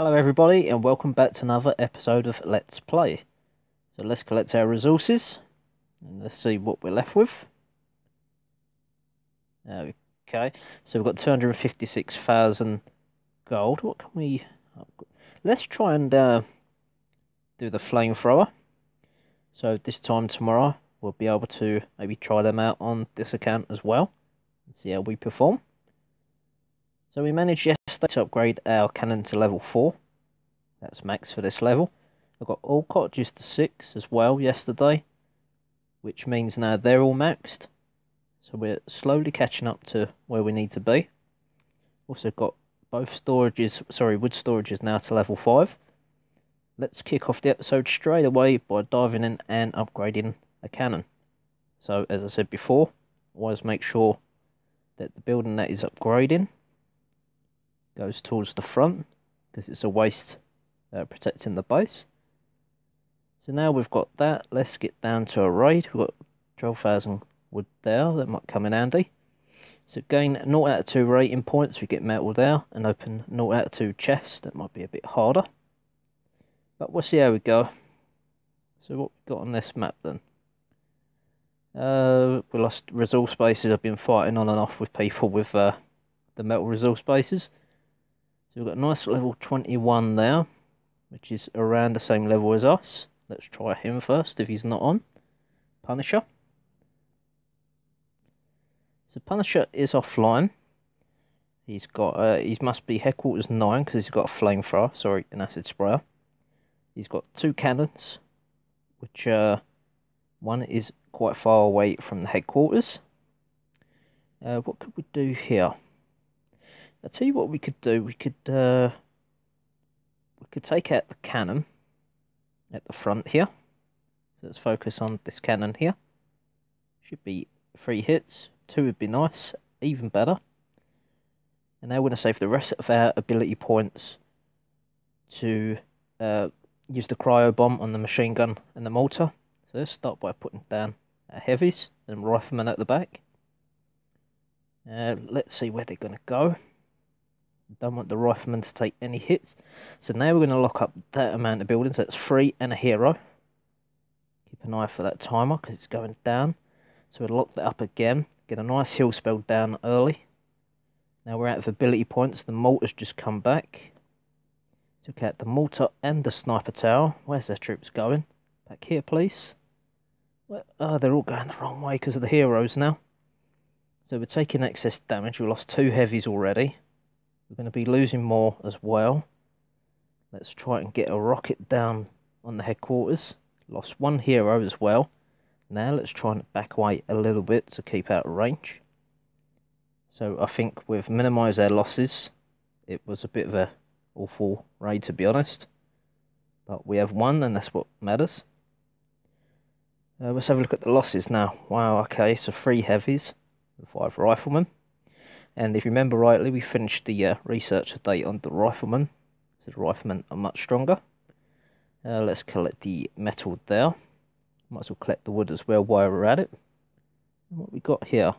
Hello everybody and welcome back to another episode of Let's Play. So let's collect our resources and let's see what we're left with. Okay, so we've got 256,000 gold. What can we... Let's try and do the flamethrower. So this time tomorrow we'll be able to maybe try them out on this account as well and see how we perform. So we managed yesterday to upgrade our cannon to level 4. That's max for this level. I've got all cottages to 6 as well yesterday, which means now they're all maxed. So we're slowly catching up to where we need to be. Also got both wood storages now to level 5. Let's kick off the episode straight away by diving in and upgrading a cannon. So as I said before, always make sure that the building that is upgrading goes towards the front, because it's a waste protecting the base. So now we've got that, let's get down to a raid. We've got 12,000 wood there, that might come in handy. So gain 0 out of 2 rating points, we get metal there, and open 0 out of 2 chests. That might be a bit harder, but we'll see how we go. So what we got on this map then? We lost resource bases. I've been fighting on and off with people with the metal resource bases. So we've got a nice level 21 there, which is around the same level as us. Let's try him first if he's not on. Punisher. So Punisher is offline. He's got he must be headquarters 9 because he's got a flamethrower, sorry, an acid sprayer. He's got 2 cannons, which one is quite far away from the headquarters. What could we do here? I'll tell you what we could do. We could take out the cannon at the front here. So let's focus on this cannon here. Should be 3 hits. 2 would be nice, even better. And now we're going to save the rest of our ability points to use the cryo bomb on the machine gun and the mortar. So let's start by putting down our heavies and riflemen at the back. Let's see where they're going to go. Don't want the riflemen to take any hits. So now we're going to lock up that amount of buildings. That's 3 and a hero. Keep an eye for that timer because it's going down. So we'll lock that up again. Get a nice heal spell down early. Now we're out of ability points. The mortar's just come back. Took out the mortar and the sniper tower. Where's their troops going? Back here, please. Oh, they're all going the wrong way because of the heroes now. So we're taking excess damage. We lost 2 heavies already. We're going to be losing more as well. Let's try and get a rocket down on the headquarters. Lost 1 hero as well. Now let's try and back away a little bit to keep out of range. So I think we've minimised our losses. It was a bit of a awful raid, to be honest. But we have won, and that's what matters. Let's have a look at the losses now. Wow, okay, so 3 heavies and 5 riflemen. And if you remember rightly, we finished the research today on the riflemen. So the riflemen are much stronger. Let's collect the metal there. Might as well collect the wood as well while we're at it. And what we got here?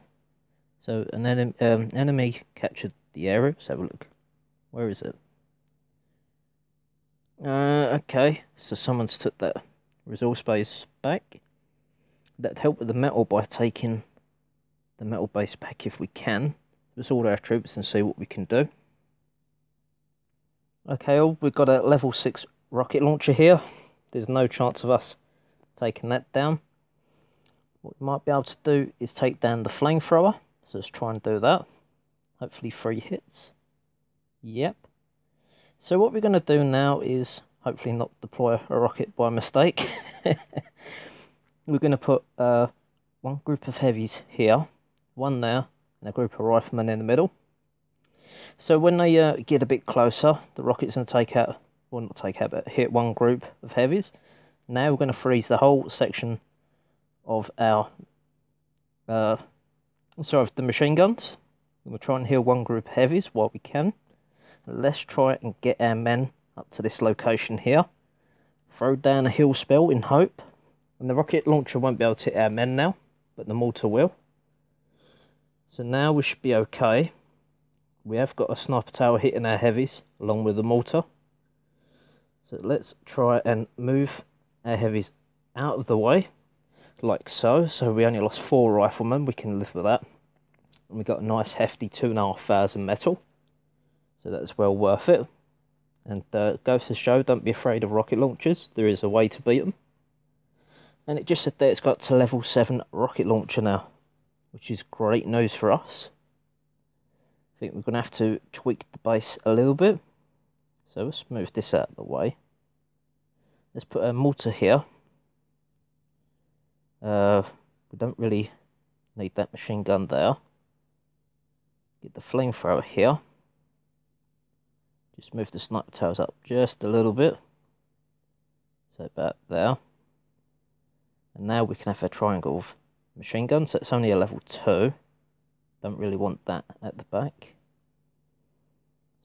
So an enemy captured the area. Let's have a look. Where is it? Okay, so someone's took that resource base back. That'd help with the metal by taking the metal base back if we can. Let's order our troops and see what we can do. Okay, we've got a level 6 rocket launcher here. There's no chance of us taking that down. What we might be able to do is take down the flamethrower. So let's try and do that. Hopefully 3 hits. Yep. So what we're going to do now is hopefully not deploy a rocket by mistake. We're going to put 1 group of heavies here, 1 there, and a group of riflemen in the middle. So when they get a bit closer, the rocket's going to take out, well not take out, but hit 1 group of heavies. Now we're going to freeze the whole section of our, of the machine guns. We'll try and heal 1 group of heavies while we can. Let's try and get our men up to this location here. Throw down a heal spell in hope. And the rocket launcher won't be able to hit our men now, but the mortar will. So now we should be okay. We have got a sniper tower hitting our heavies along with the mortar. So let's try and move our heavies out of the way, like so. So we only lost 4 riflemen, we can live with that. And we got a nice hefty 2,500 metal, so that's well worth it. And goes to show, don't be afraid of rocket launchers, there is a way to beat them. And it just said there it's got to level 7 rocket launcher now, which is great news for us. I think we're going to have to tweak the base a little bit. So let's move this out of the way. Let's put a mortar here. We don't really need that machine gun there. Get the flamethrower here. Just move the sniper towers up just a little bit. So about there. And now we can have a triangle of machine guns. So it's only a level 2. Don't really want that at the back.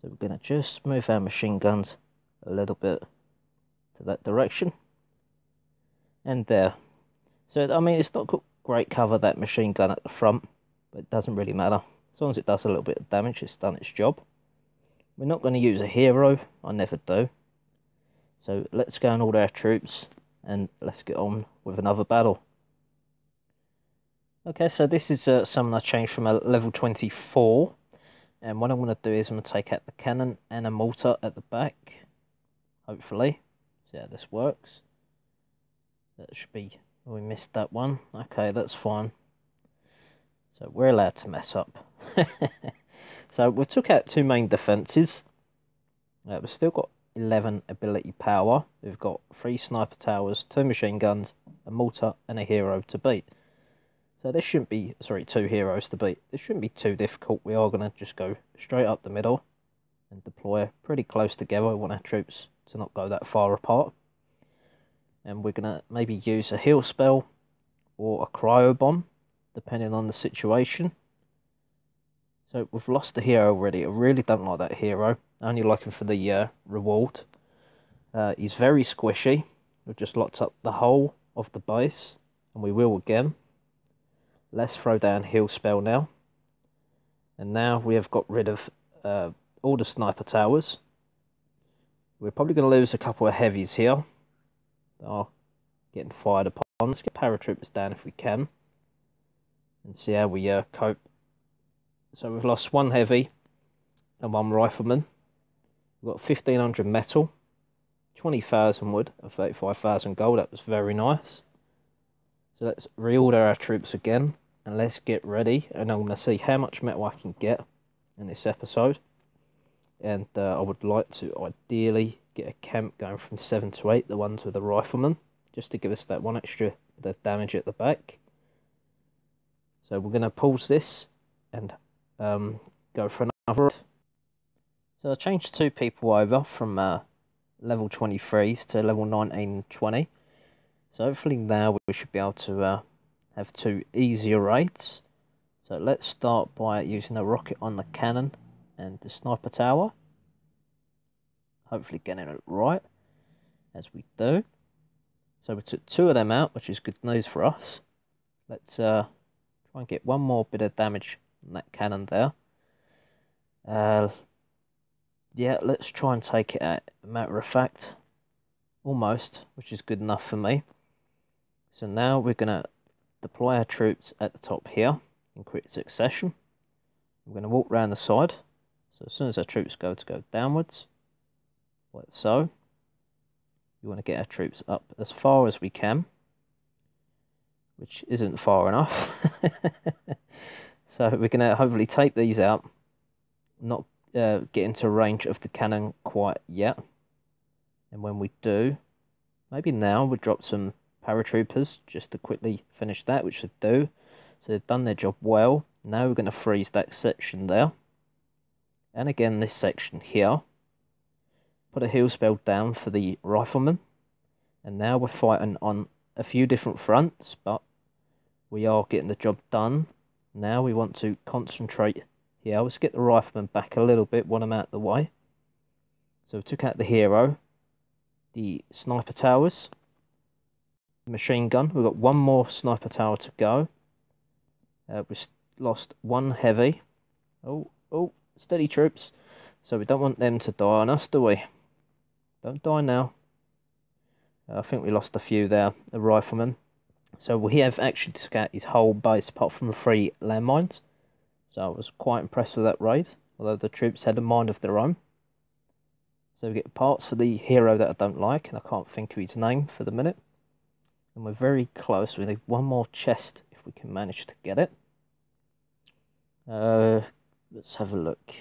So we're going to just move our machine guns a little bit to that direction. And there. So, I mean, it's not got great cover, that machine gun at the front, but it doesn't really matter. As long as it does a little bit of damage, it's done its job. We're not going to use a hero, I never do. So let's go and order our troops, and let's get on with another battle. Okay, so this is something I changed from a level 24. And what I'm going to do is I'm going to take out the cannon and a mortar at the back. Hopefully. See how this works. That should be... Oh, we missed that one. Okay, that's fine. So we're allowed to mess up. So we took out 2 main defences. We've still got 11 ability power. We've got 3 sniper towers, 2 machine guns, a mortar and a hero to beat. So this shouldn't be, sorry, 2 heroes to beat. This shouldn't be too difficult. We are going to just go straight up the middle and deploy pretty close together. We want our troops to not go that far apart. And we're going to maybe use a heal spell or a cryo bomb, depending on the situation. So we've lost the hero already. I really don't like that hero. I only like him for the reward. He's very squishy. We've just locked up the whole of the base, and we will again. Let's throw down heal spell now. And now we have got rid of all the sniper towers. We're probably going to lose a couple of heavies here. They are getting fired upon. Let's get paratroopers down if we can. And see how we cope. So we've lost 1 heavy and 1 rifleman. We've got 1,500 metal, 20,000 wood, and 35,000 gold. That was very nice. So let's reorder our troops again, and let's get ready. And I'm going to see how much metal I can get in this episode. And I would like to ideally get a camp going from 7 to 8, the ones with the riflemen, just to give us that 1 extra bit of damage at the back. So we're going to pause this and go for another. So I changed 2 people over from level 23s to level 19 and 20. So hopefully now we should be able to have 2 easier raids. So let's start by using a rocket on the cannon and the sniper tower. Hopefully getting it right, as we do. So we took 2 of them out, which is good news for us. Let's try and get 1 more bit of damage on that cannon there. Yeah, let's try and take it out. As a matter of fact, almost, which is good enough for me. So now we're going to deploy our troops at the top here in quick succession. We're going to walk round the side. So as soon as our troops go downwards, like so, we want to get our troops up as far as we can, which isn't far enough. So we're going to hopefully take these out, not get into range of the cannon quite yet. And when we do, maybe now we'll drop some paratroopers just to quickly finish that, which they do. So they've done their job well. Now we're going to freeze that section there. And again this section here. Put a heal spell down for the riflemen. And now we're fighting on a few different fronts, but we are getting the job done. Now we want to concentrate here. Let's get the riflemen back a little bit, want them out of the way. So we took out the hero, the sniper towers, the machine gun. We've got 1 more sniper tower to go. We've lost 1 heavy. Oh, steady troops. So we don't want them to die on us, do we? Don't die now. I think we lost a few there, the riflemen. So we have actually took out his whole base apart from the 3 landmines. So I was quite impressed with that raid, although the troops had a mind of their own. So we get parts for the hero that I don't like, and I can't think of his name for the minute. And we're very close. We need one more chest if we can manage to get it. Let's have a look.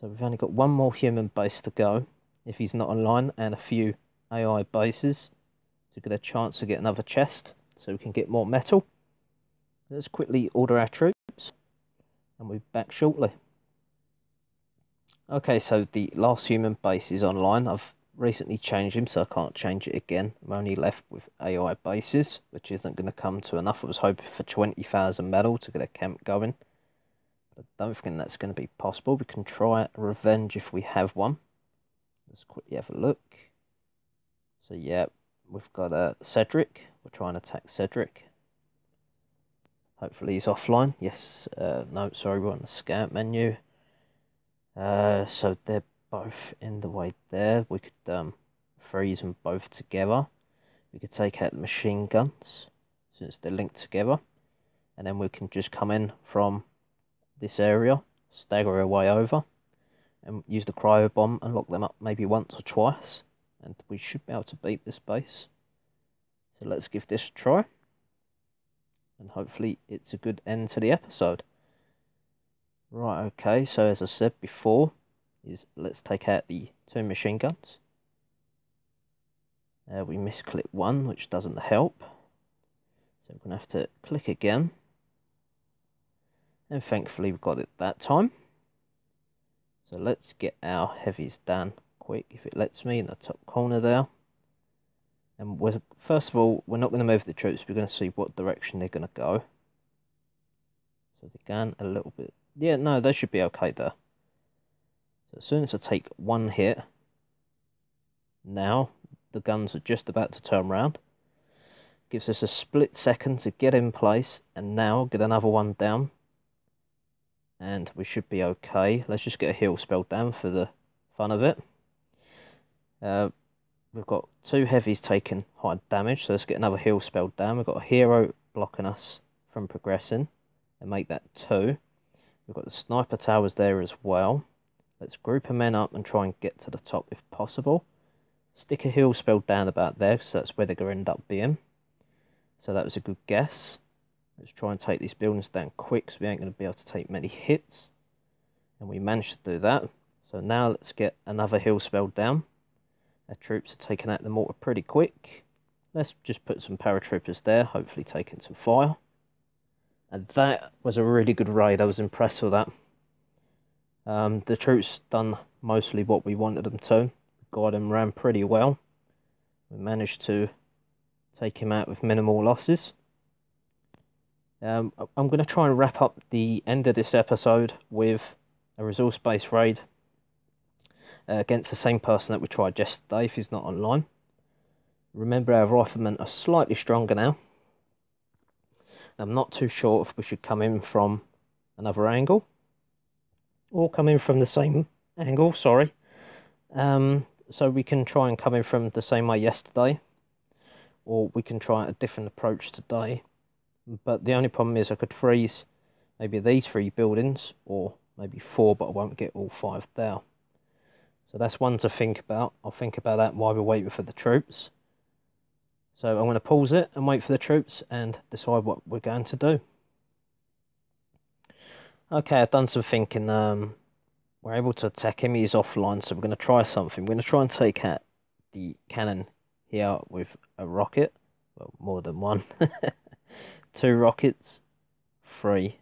So we've only got one more human base to go, if he's not online, and a few AI bases to get a chance to get another chest, so we can get more metal. Let's quickly order our troops, and we'll be back shortly. Okay, so the last human base is online. I've recently changed him, so I can't change it again. I'm only left with AI bases, which isn't going to come to enough. I was hoping for 20,000 metal to get a camp going. I don't think that's going to be possible. We can try revenge if we have one. Let's quickly have a look. So yeah, we've got Cedric. We're trying to attack Cedric. Hopefully he's offline. Yes, no, sorry, we're on the scout menu. So they're both in the way there. We could freeze them both together. We could take out the machine guns since they're linked together. And then we can just come in from this area, stagger our way over, and use the cryo bomb and lock them up maybe once or twice, and we should be able to beat this base. So let's give this a try, and hopefully it's a good end to the episode. Right, okay, so as I said before, let's take out the 2 machine guns. We misclick one, which doesn't help, so we're going to have to click again. And thankfully we got it that time. So let's get our heavies down quick, if it lets me, in the top corner there. And first of all, we're not going to move the troops, we're going to see what direction they're going to go. So they're going a little bit... Yeah, no, they should be okay there. So as soon as I take one hit, now the guns are just about to turn around. Gives us a split second to get in place, and now get another one down. And we should be okay. Let's just get a heal spell down for the fun of it. We've got 2 heavies taking high damage, so let's get another heal spell down. We've got a hero blocking us from progressing, and make that 2. We've got the sniper towers there as well. Let's group our men up and try and get to the top if possible. Stick a heal spell down about there, because that's where they're going to end up being. So that was a good guess. Let's try and take these buildings down quick, so we ain't going to be able to take many hits. And we managed to do that. So now let's get another heal spell down. Our troops are taking out the mortar pretty quick. Let's just put some paratroopers there, hopefully taking some fire. And that was a really good raid. I was impressed with that. The troops done mostly what we wanted them to. Got him ran pretty well. We managed to take him out with minimal losses. I'm going to try and wrap up the end of this episode with a resource-based raid against the same person that we tried yesterday if he's not online. Remember, our riflemen are slightly stronger now. I'm not too sure if we should come in from another angle or come in from the same angle, sorry. So we can try and come in from the same way yesterday, or we can try a different approach today. But the only problem is I could freeze maybe these 3 buildings, or maybe 4, but I won't get all 5 there. So that's one to think about. I'll think about that while we're waiting for the troops. So I'm going to pause it and wait for the troops and decide what we're going to do. Okay, I've done some thinking. We're able to attack him. He's offline, so we're going to try something. We're going to try and take out the cannon here with a rocket. Well, more than one. 2 rockets, 3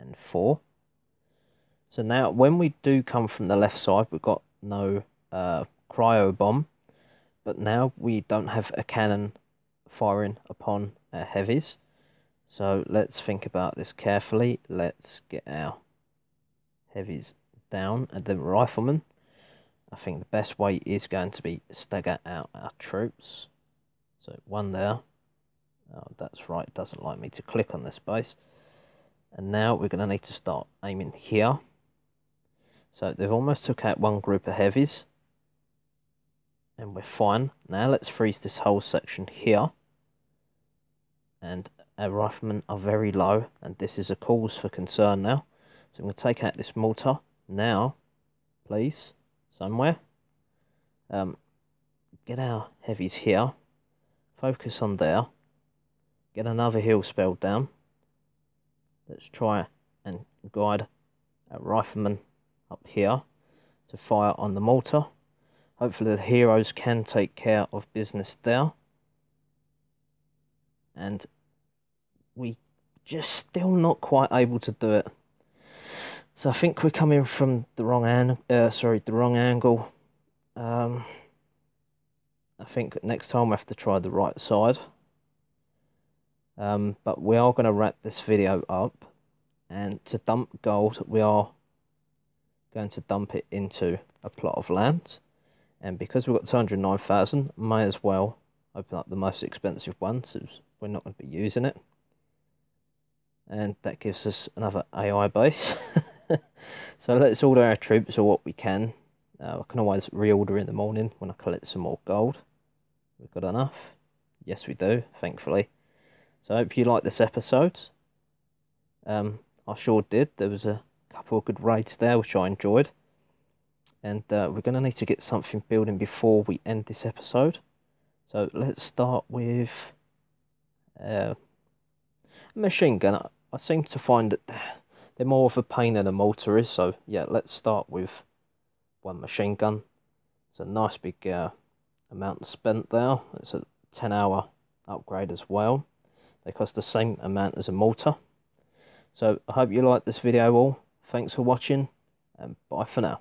and 4. So now when we do come from the left side, we've got no cryo bomb, but now we don't have a cannon firing upon our heavies. So let's think about this carefully. Let's get our heavies down, and then riflemen. I think the best way is going to be stagger out our troops. So 1 there. Oh, that's right, it doesn't like me to click on this base. And now we're going to need to start aiming here. So they've almost took out one group of heavies. And we're fine. Now let's freeze this whole section here. And our riflemen are very low, and this is a cause for concern now. So I'm going to take out this mortar now, please, somewhere. Get our heavies here. Focus on there. Get another heal spell down. Let's try and guide our riflemen up here to fire on the mortar. Hopefully the heroes can take care of business there. And we just still not quite able to do it. So I think we're coming from the wrong angle. I think next time we have to try the right side. But we are going to wrap this video up, and to dump gold we are going to dump it into a plot of land. And because we've got 209,000, may as well open up the most expensive one, so we're not going to be using it. And that gives us another AI base. So let's order our troops, or what we can. I can always reorder in the morning when I collect some more gold. We've got enough. Yes, we do, thankfully. So I hope you liked this episode. I sure did. There was a couple of good raids there, which I enjoyed. And we're going to need to get something building before we end this episode. So let's start with a machine gun. I seem to find that they're more of a pain than a mortar is. So yeah, let's start with one machine gun. It's a nice big amount spent there. It's a 10-hour upgrade as well. They cost the same amount as a mortar. So I hope you liked this video all. Thanks for watching, and bye for now.